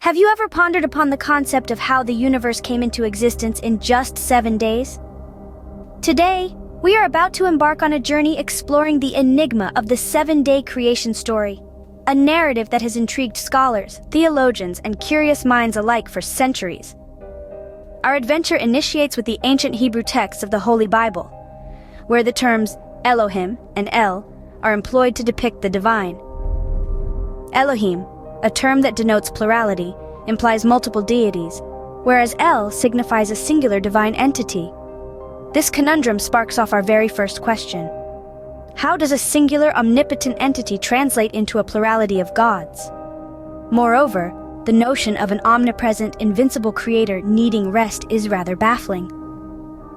Have you ever pondered upon the concept of how the universe came into existence in just 7 days? Today, we are about to embark on a journey exploring the enigma of the 7-day creation story, a narrative that has intrigued scholars, theologians, and curious minds alike for centuries. Our adventure initiates with the ancient Hebrew texts of the Holy Bible, where the terms Elohim and El are employed to depict the divine. Elohim, a term that denotes plurality, implies multiple deities, whereas El signifies a singular divine entity. This conundrum sparks off our very first question. How does a singular omnipotent entity translate into a plurality of gods? Moreover, the notion of an omnipresent, invincible creator needing rest is rather baffling.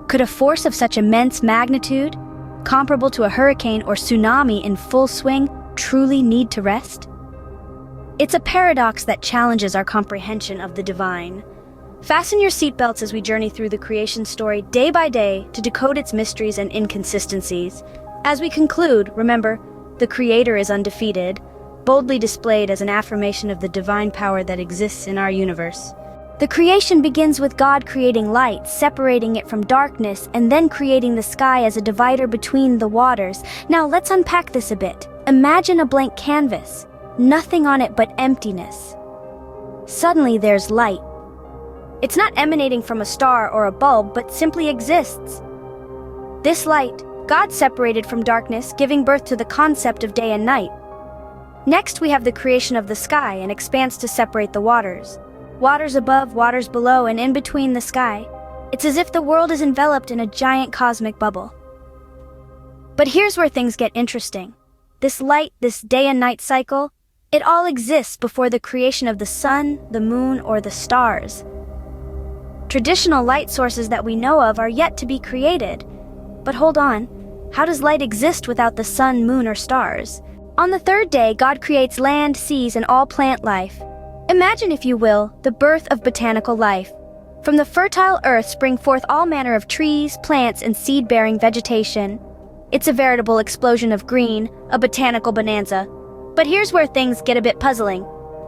Could a force of such immense magnitude, comparable to a hurricane or tsunami in full swing, truly need to rest? It's a paradox that challenges our comprehension of the divine. Fasten your seatbelts as we journey through the creation story day by day to decode its mysteries and inconsistencies. As we conclude, remember, the Creator is undefeated, boldly displayed as an affirmation of the divine power that exists in our universe. The creation begins with God creating light, separating it from darkness, and then creating the sky as a divider between the waters. Now let's unpack this a bit. Imagine a blank canvas. Nothing on it but emptiness. Suddenly there's light. It's not emanating from a star or a bulb, but simply exists. This light, God separated from darkness, giving birth to the concept of day and night. Next, we have the creation of the sky, an expanse to separate the waters. Waters above, waters below, and in between the sky. It's as if the world is enveloped in a giant cosmic bubble. But here's where things get interesting. This light, this day and night cycle, it all exists before the creation of the sun, the moon, or the stars. Traditional light sources that we know of are yet to be created. But hold on, how does light exist without the sun, moon, or stars? On the third day, God creates land, seas, and all plant life. Imagine, if you will, the birth of botanical life. From the fertile earth spring forth all manner of trees, plants, and seed-bearing vegetation. It's a veritable explosion of green, a botanical bonanza. But here's where things get a bit puzzling.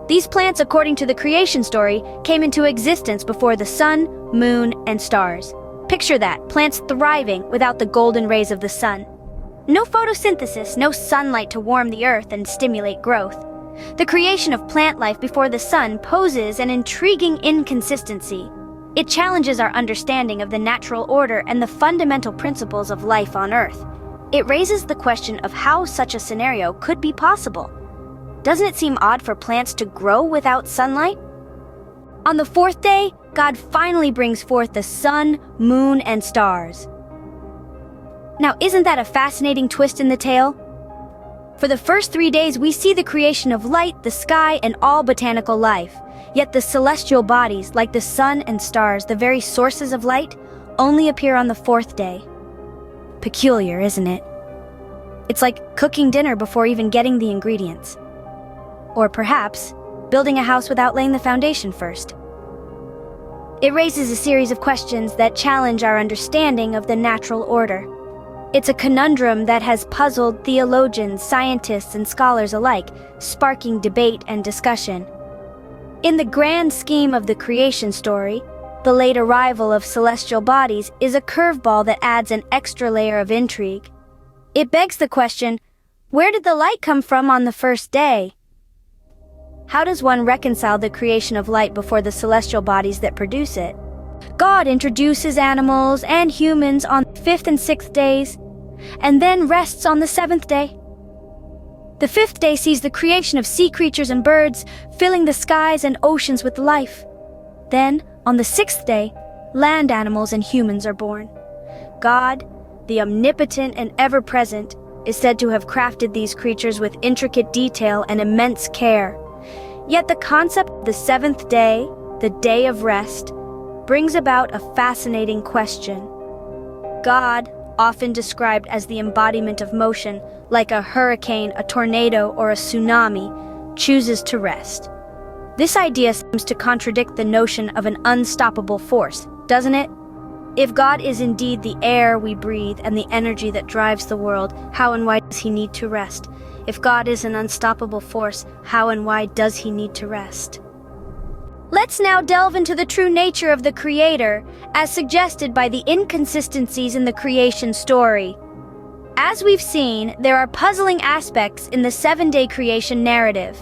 These plants, according to the creation story, came into existence before the sun, moon, and stars. Picture that, plants thriving without the golden rays of the sun. No photosynthesis, no sunlight to warm the earth and stimulate growth. The creation of plant life before the sun poses an intriguing inconsistency. It challenges our understanding of the natural order and the fundamental principles of life on Earth. It raises the question of how such a scenario could be possible. Doesn't it seem odd for plants to grow without sunlight? On the fourth day, God finally brings forth the sun, moon, and stars. Now, isn't that a fascinating twist in the tale? For the first 3 days, we see the creation of light, the sky, and all botanical life. Yet the celestial bodies, like the sun and stars, the very sources of light, only appear on the fourth day. Peculiar, isn't it? It's like cooking dinner before even getting the ingredients. Or perhaps, building a house without laying the foundation first. It raises a series of questions that challenge our understanding of the natural order. It's a conundrum that has puzzled theologians, scientists, and scholars alike, sparking debate and discussion. In the grand scheme of the creation story, the late arrival of celestial bodies is a curveball that adds an extra layer of intrigue. It begs the question, where did the light come from on the first day? How does one reconcile the creation of light before the celestial bodies that produce it? God introduces animals and humans on the 5th and 6th days, and then rests on the 7th day. The 5th day sees the creation of sea creatures and birds, filling the skies and oceans with life. Then, on the 6th day, land animals and humans are born. God, the omnipotent and ever-present, is said to have crafted these creatures with intricate detail and immense care. Yet the concept of the 7th day, the day of rest, brings about a fascinating question. God, often described as the embodiment of motion, like a hurricane, a tornado, or a tsunami, chooses to rest. This idea seems to contradict the notion of an unstoppable force, doesn't it? If God is indeed the air we breathe and the energy that drives the world, how and why does he need to rest? If God is an unstoppable force, how and why does he need to rest? Let's now delve into the true nature of the Creator, as suggested by the inconsistencies in the creation story. As we've seen, there are puzzling aspects in the seven-day creation narrative.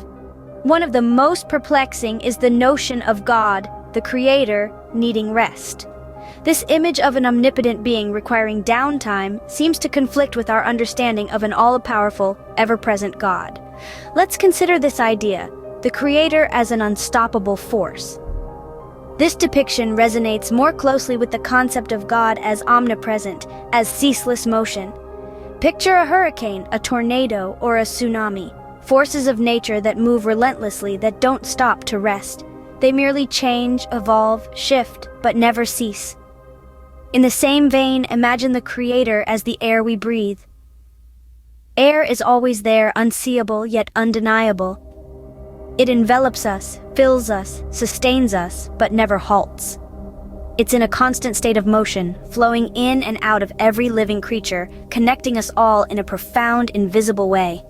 One of the most perplexing is the notion of God, the Creator, needing rest. This image of an omnipotent being requiring downtime seems to conflict with our understanding of an all-powerful, ever-present God. Let's consider this idea, the Creator as an unstoppable force. This depiction resonates more closely with the concept of God as omnipresent, as ceaseless motion. Picture a hurricane, a tornado, or a tsunami, forces of nature that move relentlessly, that don't stop to rest. They merely change, evolve, shift, but never cease. In the same vein, imagine the Creator as the air we breathe. Air is always there, unseeable yet undeniable. It envelops us, fills us, sustains us, but never halts. It's in a constant state of motion, flowing in and out of every living creature, connecting us all in a profound, invisible way.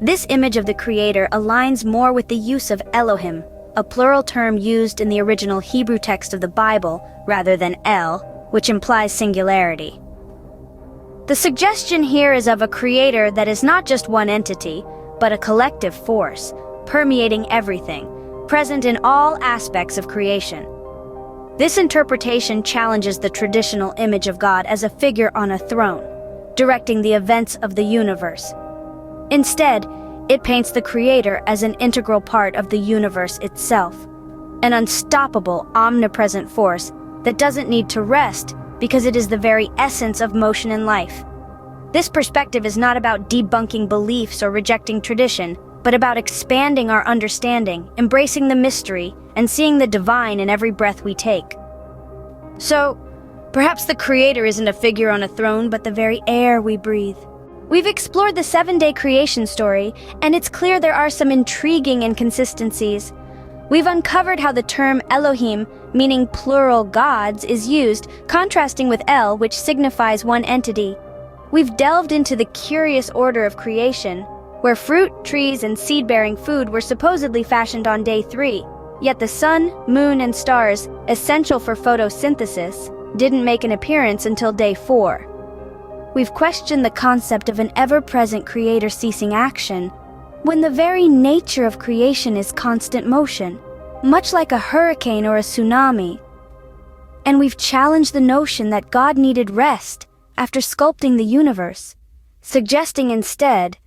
This image of the Creator aligns more with the use of Elohim, a plural term used in the original Hebrew text of the Bible, rather than El, which implies singularity. The suggestion here is of a Creator that is not just one entity, but a collective force, permeating everything, present in all aspects of creation. This interpretation challenges the traditional image of God as a figure on a throne, directing the events of the universe. Instead, it paints the Creator as an integral part of the universe itself, an unstoppable, omnipresent force that doesn't need to rest because it is the very essence of motion and life. This perspective is not about debunking beliefs or rejecting tradition, but about expanding our understanding, embracing the mystery, and seeing the divine in every breath we take. So, perhaps the Creator isn't a figure on a throne, but the very air we breathe. We've explored the seven-day creation story, and it's clear there are some intriguing inconsistencies. We've uncovered how the term Elohim, meaning plural gods, is used, contrasting with El, which signifies one entity. We've delved into the curious order of creation, where fruit, trees, and seed-bearing food were supposedly fashioned on day 3, yet the sun, moon, and stars, essential for photosynthesis, didn't make an appearance until day 4. We've questioned the concept of an ever-present Creator ceasing action, when the very nature of creation is constant motion, much like a hurricane or a tsunami. And we've challenged the notion that God needed rest after sculpting the universe, suggesting instead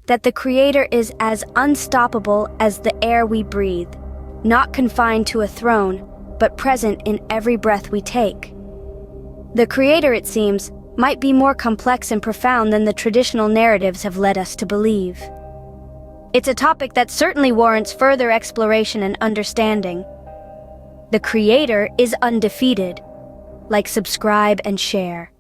that the Creator is as unstoppable as the air we breathe, not confined to a throne, but present in every breath we take. The Creator, it seems, might be more complex and profound than the traditional narratives have led us to believe. It's a topic that certainly warrants further exploration and understanding. The Creator is undefeated. Like, subscribe, and share.